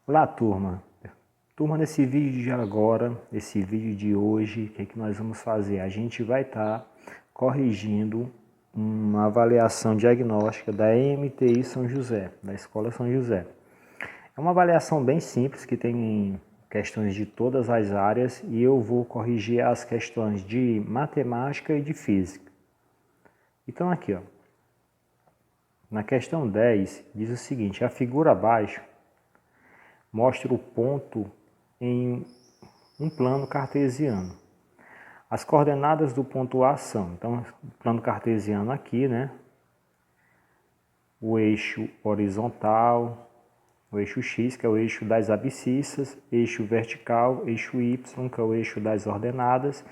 Olá, turma. Turma, nesse vídeo de agora, esse vídeo de hoje, o que nós vamos fazer? A gente vai estar corrigindo uma avaliação diagnóstica da EMTI São José, da Escola São José. É uma avaliação bem simples, que tem questões de todas as áreas, e eu vou corrigir as questões de matemática e de física. Então aqui, ó, na questão 10, diz o seguinte: a figura abaixo mostra o ponto em um plano cartesiano. As coordenadas do ponto A são, então, plano cartesiano aqui, né? O eixo horizontal, o eixo X, que é o eixo das abscissas, eixo vertical, eixo Y, que é o eixo das ordenadas,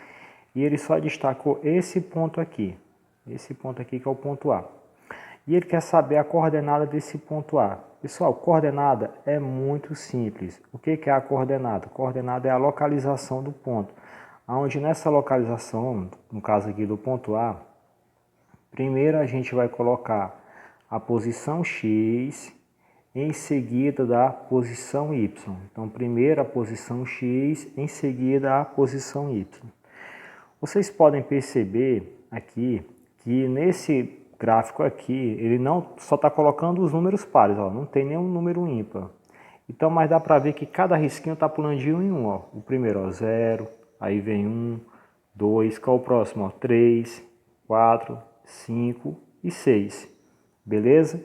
e ele só destacou esse ponto aqui que é o ponto A. E ele quer saber a coordenada desse ponto A. Pessoal, coordenada é muito simples. O que é a coordenada? Coordenada é a localização do ponto. Onde nessa localização, no caso aqui do ponto A, primeiro a gente vai colocar a posição X em seguida da posição Y. Então, primeiro a posição X, em seguida a posição Y. Vocês podem perceber aqui que nesse gráfico aqui, ele não só está colocando os números pares, ó, não tem nenhum número ímpar. Então, mas dá para ver que cada risquinho está pulando de 1 em 1. Ó. O primeiro, ó, 0, aí vem 1, 2, qual é o próximo? Ó, 3, 4, 5 e 6. Beleza?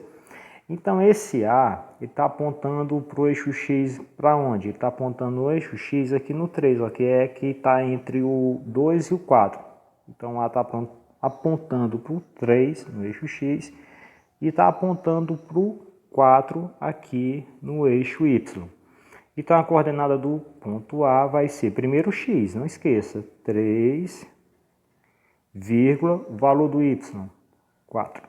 Então, esse A está apontando para o eixo X para onde? Ele está apontando o eixo X aqui no 3, ó, que está entre o 2 e o 4. Então, o A está apontando para o 3 no eixo X e está apontando para o 4 aqui no eixo Y. Então a coordenada do ponto A vai ser primeiro X, não esqueça, 3, vírgula, valor do Y, 4.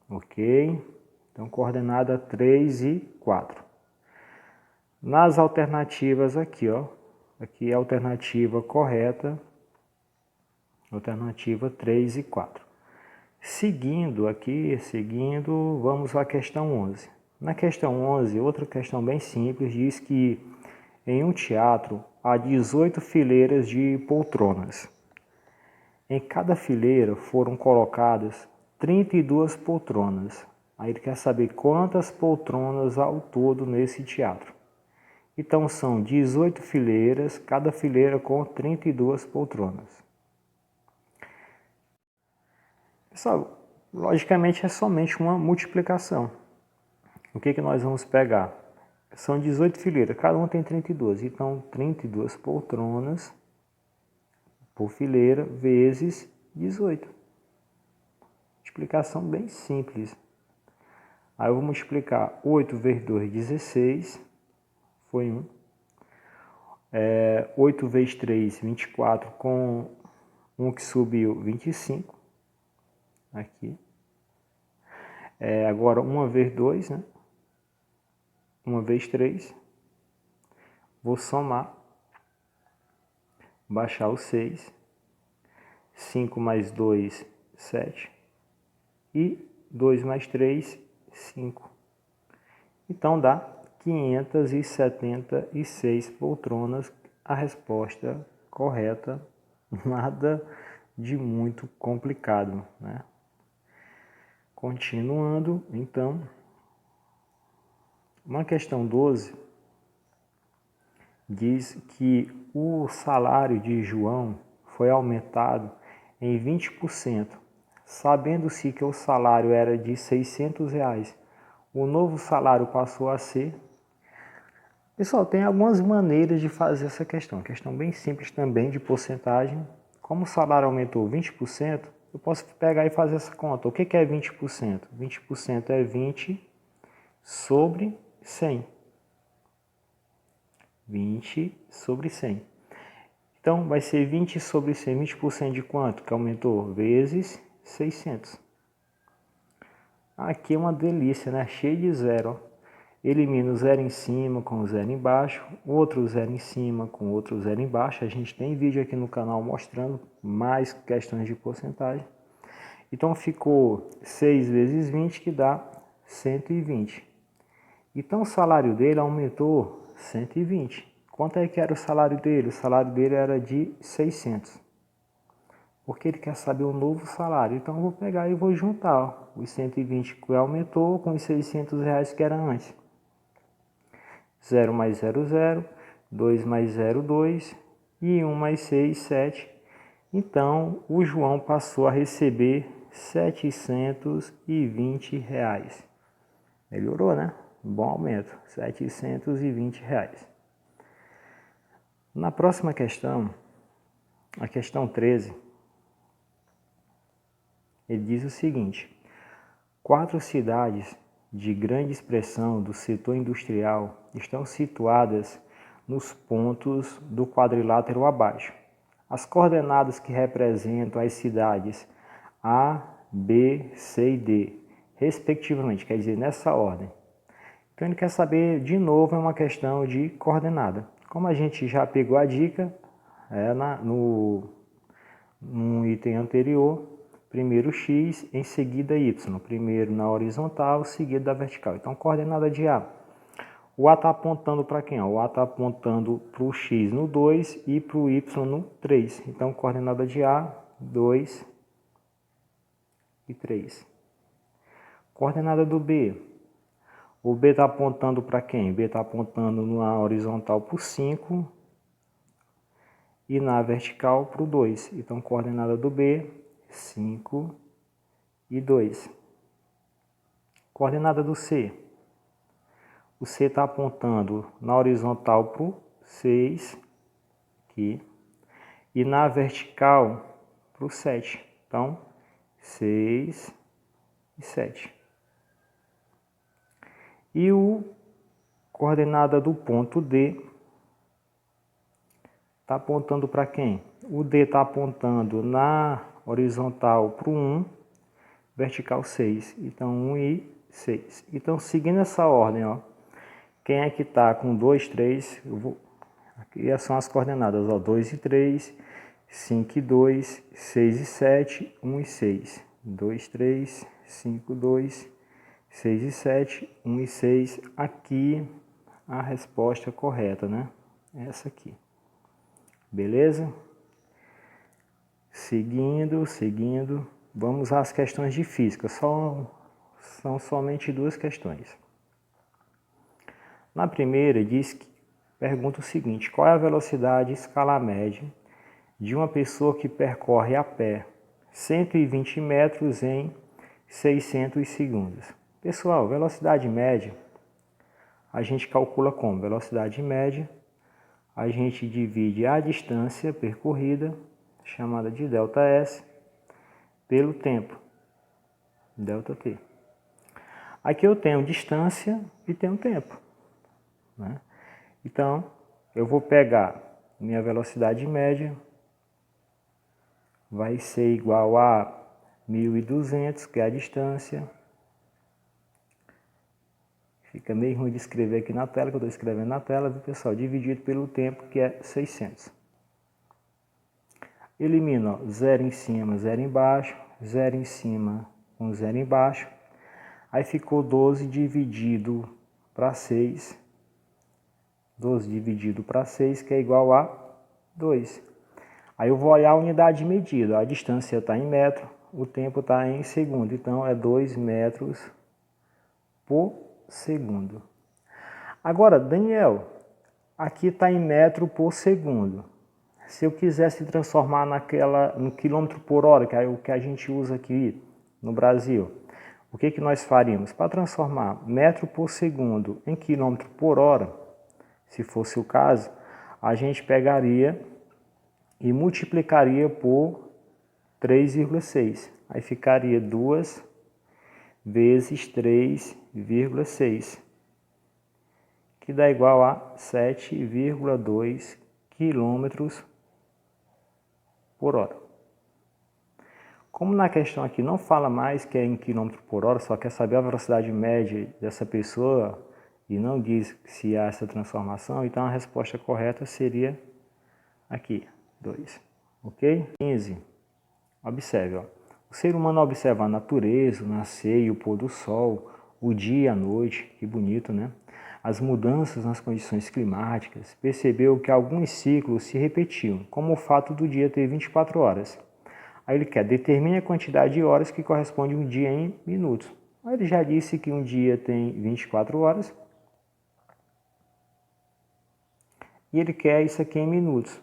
Ok? Então coordenada 3 e 4. Nas alternativas aqui, ó, aqui é a alternativa correta, alternativa 3 e 4. Seguindo, vamos à questão 11. Na questão 11, outra questão bem simples, diz que em um teatro há 18 fileiras de poltronas. Em cada fileira foram colocadas 32 poltronas. Aí ele quer saber quantas poltronas ao todo nesse teatro. Então são 18 fileiras, cada fileira com 32 poltronas. Pessoal, logicamente é somente uma multiplicação. O que nós vamos pegar? São 18 fileiras, cada uma tem 32. Então, 32 poltronas por fileira vezes 18. Multiplicação bem simples. Aí eu vou multiplicar 8 vezes 2, 16. Foi 1. 8 vezes 3, 24. Com 1 que subiu, 25. Aqui. Agora 1 vezes 2, né? 1 vezes 3. Vou somar. Baixar o 6. 5 mais 2, 7. E 2 mais 3, 5. Então dá 576 poltronas. A resposta correta. Nada de muito complicado, né? Continuando, então, uma questão 12 diz que o salário de João foi aumentado em 20%, sabendo-se que o salário era de R$600. O novo salário passou a ser... Pessoal, tem algumas maneiras de fazer essa questão bem simples também de porcentagem. Como o salário aumentou 20%, eu posso pegar e fazer essa conta. O que é 20%? 20% é 20 sobre 100. 20 sobre 100. Então, vai ser 20 sobre 100. 20% de quanto que aumentou? Vezes 600. Aqui é uma delícia, né? Cheio de zero. Elimina o zero em cima com o zero embaixo. Outro zero em cima com outro zero embaixo. A gente tem vídeo aqui no canal mostrando mais questões de porcentagem. Então, ficou 6 vezes 20, que dá 120. Então o salário dele aumentou 120. Quanto é que era o salário dele? O salário dele era de 600. Porque ele quer saber o novo salário. Então eu vou pegar e vou juntar ó, os 120 que aumentou com os 600 reais que era antes. 0 mais 0, 0. 2 mais 0, 2. E 1 mais 6, 7. Então o João passou a receber 720 reais. Melhorou, né? Bom aumento. 720 reais. Na próxima questão, a questão 13, ele diz o seguinte: 4 cidades de grande expressão do setor industrial estão situadas nos pontos do quadrilátero abaixo. As coordenadas que representam as cidades A, B, C e D, respectivamente, quer dizer, nessa ordem. Então ele quer saber, de novo, é uma questão de coordenada. Como a gente já pegou a dica no item anterior, primeiro x, em seguida y. Primeiro na horizontal, seguido da vertical. Então, coordenada de A. O A está apontando para quem? O A está apontando para o x no 2 e para o y no 3. Então, coordenada de A, 2 e 3. Coordenada do B. O B está apontando para quem? O B está apontando na horizontal para o 5 e na vertical para o 2. Então, coordenada do B, 5 e 2. Coordenada do C. O C está apontando na horizontal para o 6, aqui, e na vertical para o 7. Então, 6 e 7. E o coordenada do ponto D está apontando para quem? O D está apontando na horizontal para o 1, vertical 6. Então, 1 e 6. Então, seguindo essa ordem, ó, quem é que está com 2, 3, aqui são as coordenadas, ó, 2 e 3, 5 e 2, 6 e 7, 1 e 6. 2, 3, 5, 2, 6 e 7, 1 e 6. Aqui a resposta correta, né? Essa aqui. Beleza? Seguindo. Vamos às questões de física. São somente 2 questões. Na primeira, pergunta o seguinte: qual é a velocidade escalar média de uma pessoa que percorre a pé 120 metros em 600 segundos? Pessoal, velocidade média, a gente calcula como? Velocidade média, a gente divide a distância percorrida, chamada de ΔS, pelo tempo, ΔT. Aqui eu tenho distância e tenho tempo, né? Então, eu vou pegar minha velocidade média, vai ser igual a 1.200, que é a distância. Fica meio ruim de escrever aqui na tela, que eu estou escrevendo na tela, viu, pessoal? Dividido pelo tempo, que é 600. Elimino 0 em cima, 0 embaixo, 0 em cima, 0 embaixo. Aí ficou 12 dividido para 6. 12 dividido para 6, que é igual a 2. Aí eu vou olhar a unidade de medida. A distância está em metro, o tempo está em segundo. Então, é 2 metros por segundo. Agora, Daniel, aqui está em metro por segundo. Se eu quisesse transformar no quilômetro por hora, que é o que a gente usa aqui no Brasil, o que nós faríamos? Para transformar metro por segundo em quilômetro por hora, se fosse o caso, a gente pegaria e multiplicaria por 3,6. Aí ficaria 2 vezes 3,6, que dá igual a 7,2 quilômetros por hora. Como na questão aqui não fala mais que é em quilômetro por hora, só quer saber a velocidade média dessa pessoa e não diz se há essa transformação, então a resposta correta seria aqui, 2. Ok? 15. Observe, ó. O ser humano observa a natureza, o nascer e o pôr do sol, o dia e a noite, que bonito, né? as mudanças nas condições climáticas, percebeu que alguns ciclos se repetiam, como o fato do dia ter 24 horas. Aí ele quer determine a quantidade de horas que corresponde a um dia em minutos. Aí ele já disse que um dia tem 24 horas e ele quer isso aqui em minutos.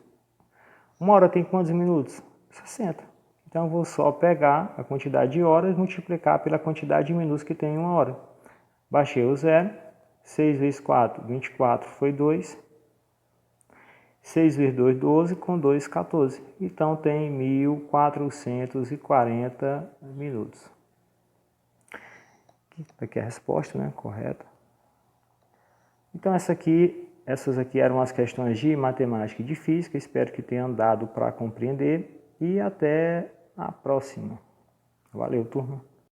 Uma hora tem quantos minutos? 60. Então eu vou só pegar a quantidade de horas e multiplicar pela quantidade de minutos que tem em uma hora. Baixei o zero. 6 vezes 4, 24 foi 2. 6 vezes 2, 12, com 2, 14. Então tem 1440 minutos. Aqui é a resposta, né? Correta. Então essas aqui eram as questões de matemática e de física. Espero que tenham dado para compreender. E até a próxima. Valeu, turma.